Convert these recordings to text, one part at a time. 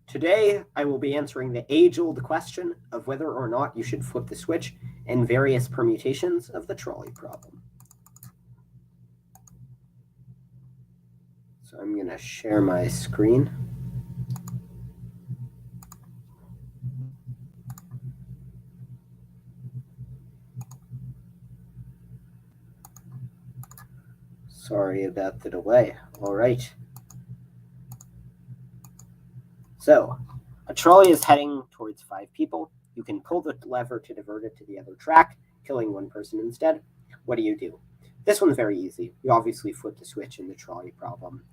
Today, I will be answering the age-old question of whether or not you should flip the switch and various permutations of the trolley problem. So I'm going to share my screen. Sorry about the delay. All right. So, a trolley is heading towards 5 people. You can pull the lever to divert it to the other track, killing one person instead. What do? This one's very easy. You obviously flip the switch in the trolley problem.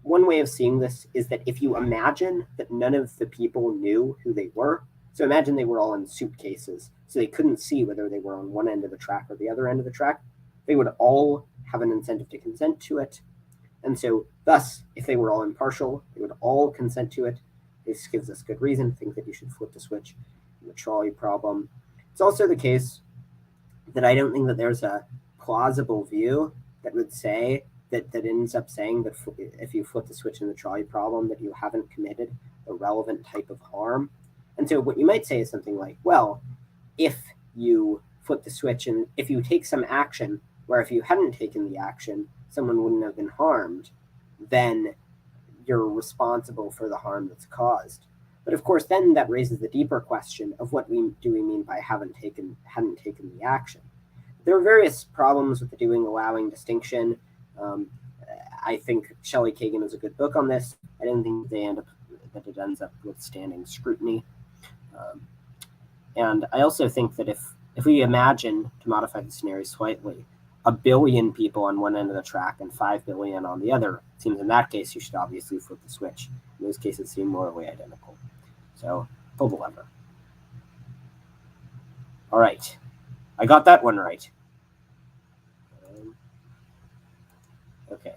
One way of seeing this is that if you imagine that none of the people knew who they were, so imagine they were all in suitcases, so they couldn't see whether they were on one end of the track or the other end of the track, they would all have an incentive to consent to it. And so, thus, if they were all impartial, they would all consent to it. This gives us good reason to think that you should flip the switch in the trolley problem. It's also the case that I don't think that there's a plausible view that would say that ends up saying that if you flip the switch in the trolley problem, that you haven't committed a relevant type of harm. And so what you might say is something like, well, if you flip the switch and if you take some action where if you hadn't taken the action, someone wouldn't have been harmed, then you're responsible for the harm that's caused. But of course, then that raises the deeper question of what do we mean by hadn't taken the action. There are various problems with the doing allowing distinction. I think Shelley Kagan is a good book on this. I don't think that it ends up withstanding scrutiny. And I also think that if we imagine, to modify the scenario slightly, 1 billion people on one end of the track and 5 billion on the other, it seems in that case you should obviously flip the switch. In those cases seem morally identical. So pull the lever. All right, I got that one right. Okay,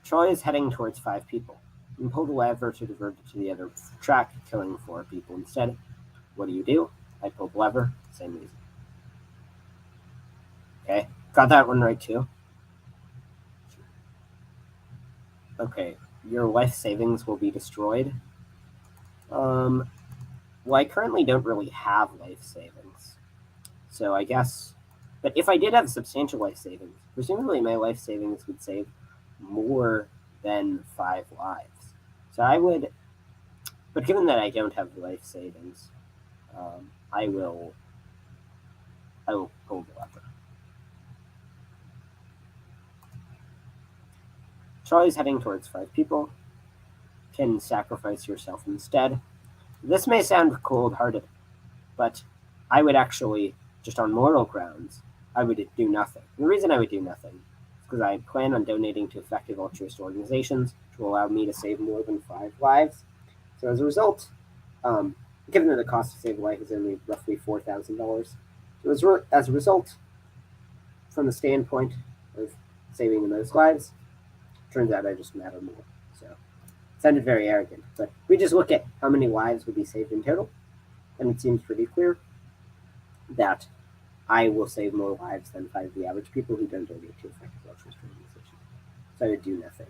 Troy is heading towards 5 people. You can pull the lever to divert it to the other track, killing 4 people instead. What do? I pull the lever, same reason. Okay, got that one right too. Okay, your life savings will be destroyed. Well, I currently don't really have life savings. So I guess, but if I did have substantial life savings, presumably my life savings would save more than 5 lives. So I would, but given that I don't have life savings, I will pull the lever. Charlie's heading towards 5 people. Can sacrifice yourself instead. This may sound cold-hearted, but I would actually, just on moral grounds, I would do nothing. And the reason I would do nothing is because I plan on donating to effective altruist organizations, which will allow me to save more than 5 lives. So as a result, given that the cost to save a life is only roughly $4,000, so as a result, from the standpoint of saving the most lives, turns out I just matter more. So it sounded very arrogant, but we just look at how many lives would be saved in total, and it seems pretty clear that I will save more lives than 5 of the average people who don't donate to effective altruist organizations. So I would do nothing.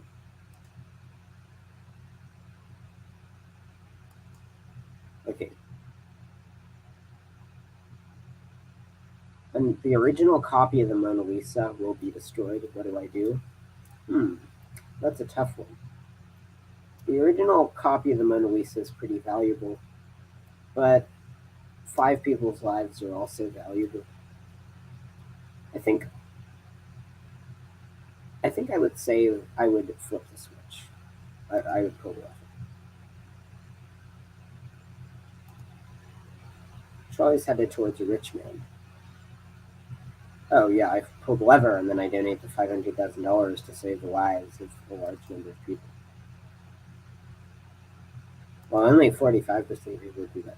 Okay. And the original copy of the Mona Lisa will be destroyed. What do? That's a tough one. The original copy of the Mona Lisa is pretty valuable, but 5 people's lives are also valuable. I think I would say I would flip the switch. I would pull the lever. Charlie's headed towards a rich man. Oh yeah, I pulled the lever and then I donate the $500,000 to save the lives of a large number of people. Well, only 45% of people would do that.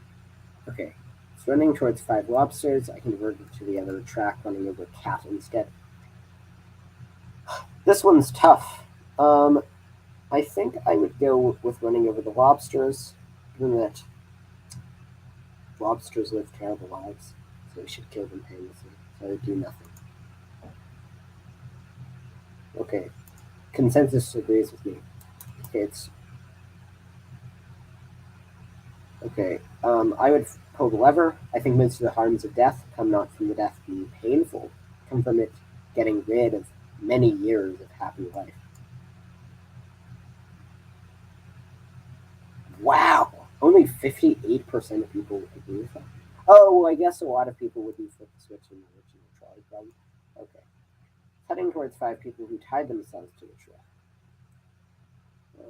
Okay, it's running towards 5 lobsters. I can divert it to the other track, running over a cat instead. This one's tough. I think I would go with running over the lobsters, given that lobsters live terrible lives, so we should kill them painlessly. So I would do nothing. Okay, consensus agrees with me. Okay, Okay, I would pull the lever. I think most of the harms of death come not from the death being painful, come from it getting rid of many years of happy life. Wow, only 58% of people agree with that. Oh, well, I guess a lot of people wouldn't flip the switch in the original trolley problem. Okay, heading towards 5 people who tied themselves to the track.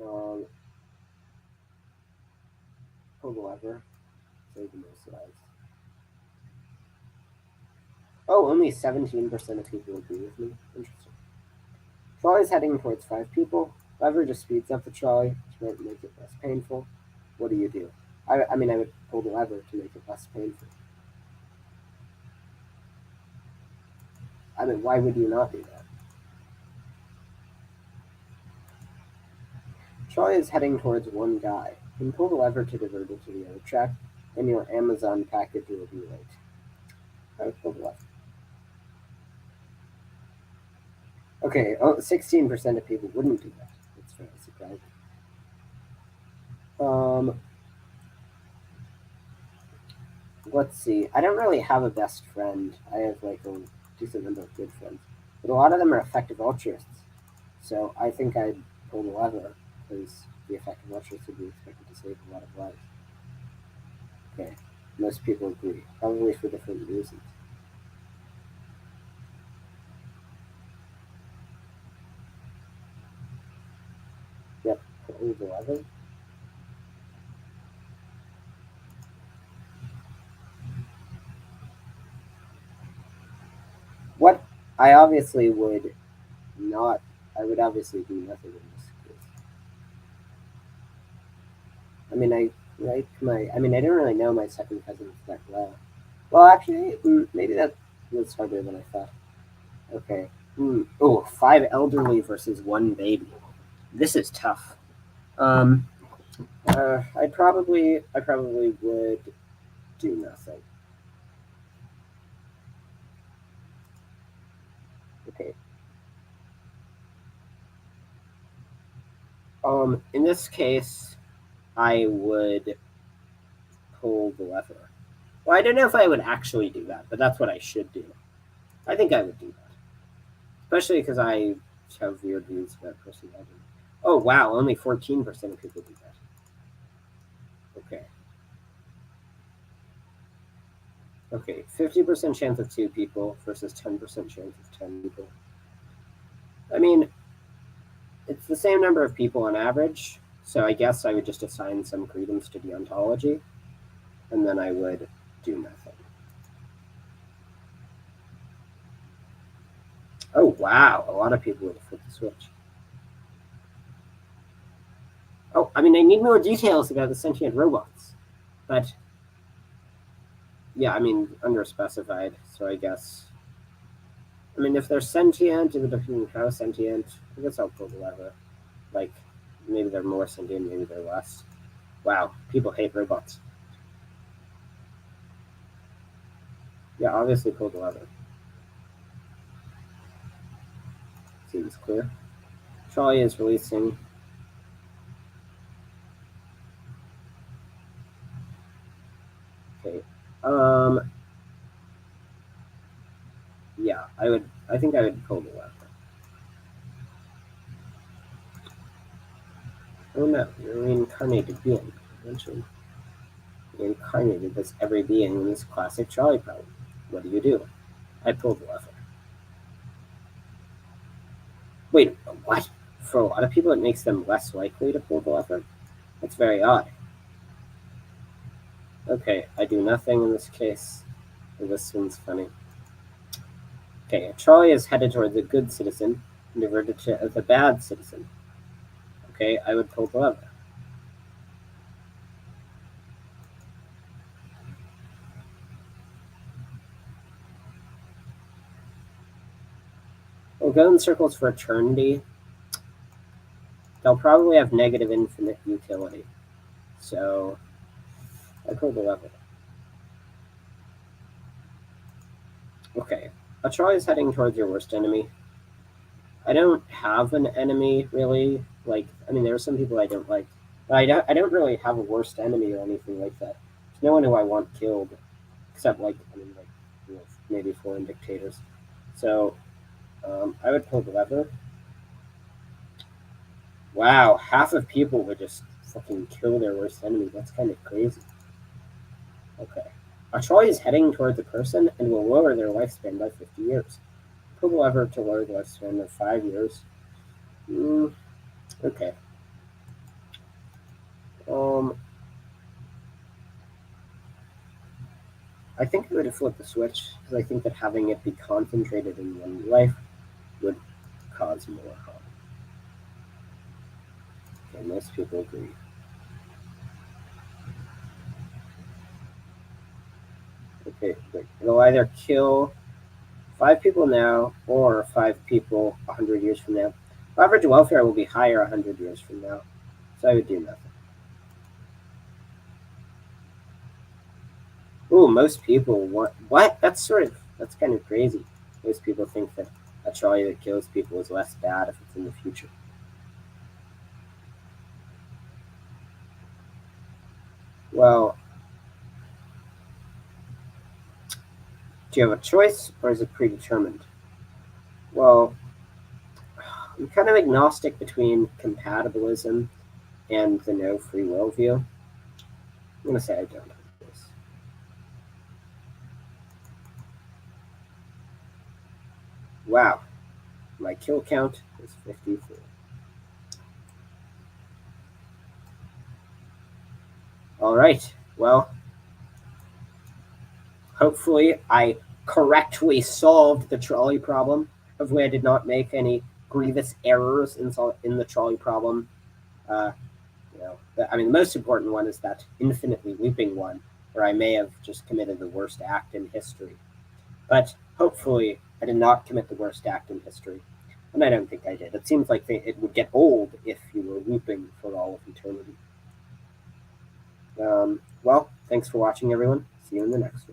Um, pull the lever, save the most lives. Oh, only 17% of people agree with me. Interesting. Trolley's heading towards 5 people. Lever just speeds up the trolley to make it less painful. What do you do? I mean, I would pull the lever to make it less painful. I mean, why would you not do that? Trolley is heading towards one guy. You can pull the lever to divert it to the other track, then your Amazon package will be late. I would pull the lever. Okay, 16% of people wouldn't do that. That's very surprising. Um, let's see. I don't really have a best friend. I have like a decent number of good friends, but a lot of them are effective altruists. So I think I'd pull the lever because the effective altruist would be expected to save a lot of lives. Okay, most people agree, probably for different reasons. Yep, pull the lever. What I obviously would not. I would obviously do nothing in this case. I mean, I like my. I mean, I didn't really know my second cousins that well. Well, actually, maybe that was harder than I thought. Okay. Oh, 5 elderly versus 1 baby. This is tough. Um, I probably would do nothing. Okay. In this case, I would pull the lever. Well, I don't know if I would actually do that, but that's what I should do. I think I would do that, especially because I have weird views about personality. Oh wow, only 14% of people do that. Okay, okay, 50% chance of 2 people versus 10% chance of 10 people. I mean, it's the same number of people on average, so I guess I would just assign some credence to deontology, and then I would do nothing. Oh wow, a lot of people would flip the switch. Oh, I mean, I need more details about the sentient robots, but yeah, I mean, underspecified. So I guess, I mean, if they're sentient, depending on how sentient, I guess I'll pull the lever. Like, maybe they're more sentient, maybe they're less. Wow, people hate robots. Yeah, obviously pull the lever. Seems clear. Trolley is releasing. Okay. Um. Yeah, I would. I think I would pull the lever. Oh no, you're a reincarnated being. Mentioned reincarnated as every being in this classic trolley problem. What do? I pull the lever. Wait, what? For a lot of people, it makes them less likely to pull the lever? That's very odd. Okay, I do nothing in this case. This one's funny. Okay, a trolley is headed towards a good citizen and diverted to the bad citizen. Okay, I would pull the lever. We'll go in circles for eternity. They'll probably have negative infinite utility. So I pull the lever. Okay, a trolley is heading towards your worst enemy. I don't have an enemy really. Like, I mean, there are some people I don't like. But I don't really have a worst enemy or anything like that. There's no one who I want killed, except like I mean like maybe foreign dictators. So I would pull the lever. Wow, half of people would just fucking kill their worst enemy. That's kind of crazy. Okay. A trolley is heading towards a person and will lower their lifespan by 50 years. Pull the lever to lower the lifespan of 5 years. Mm, okay. Um, I think I would flip the switch because I think that having it be concentrated in one life would cause more harm. Okay, most people agree. Okay, wait. It'll either kill 5 people now or 5 people 100 years from now. Average welfare will be higher 100 years from now, so I would do nothing. Ooh, most people want what? That's kind of crazy. Most people think that a trolley that kills people is less bad if it's in the future. Well, do you have a choice or is it predetermined? Well, I'm kind of agnostic between compatibilism and the no free will view. I'm gonna say I don't have this. Wow, my kill count is 54. All right. Well, hopefully I correctly solved the trolley problem. Hopefully I did not make any grievous errors in the trolley problem. Uh, I mean, the most important one is that infinitely looping one, where I may have just committed the worst act in history. But hopefully I did not commit the worst act in history. And I don't think I did. It seems like it would get old if you were looping for all of eternity. Well, thanks for watching, everyone. See you in the next one.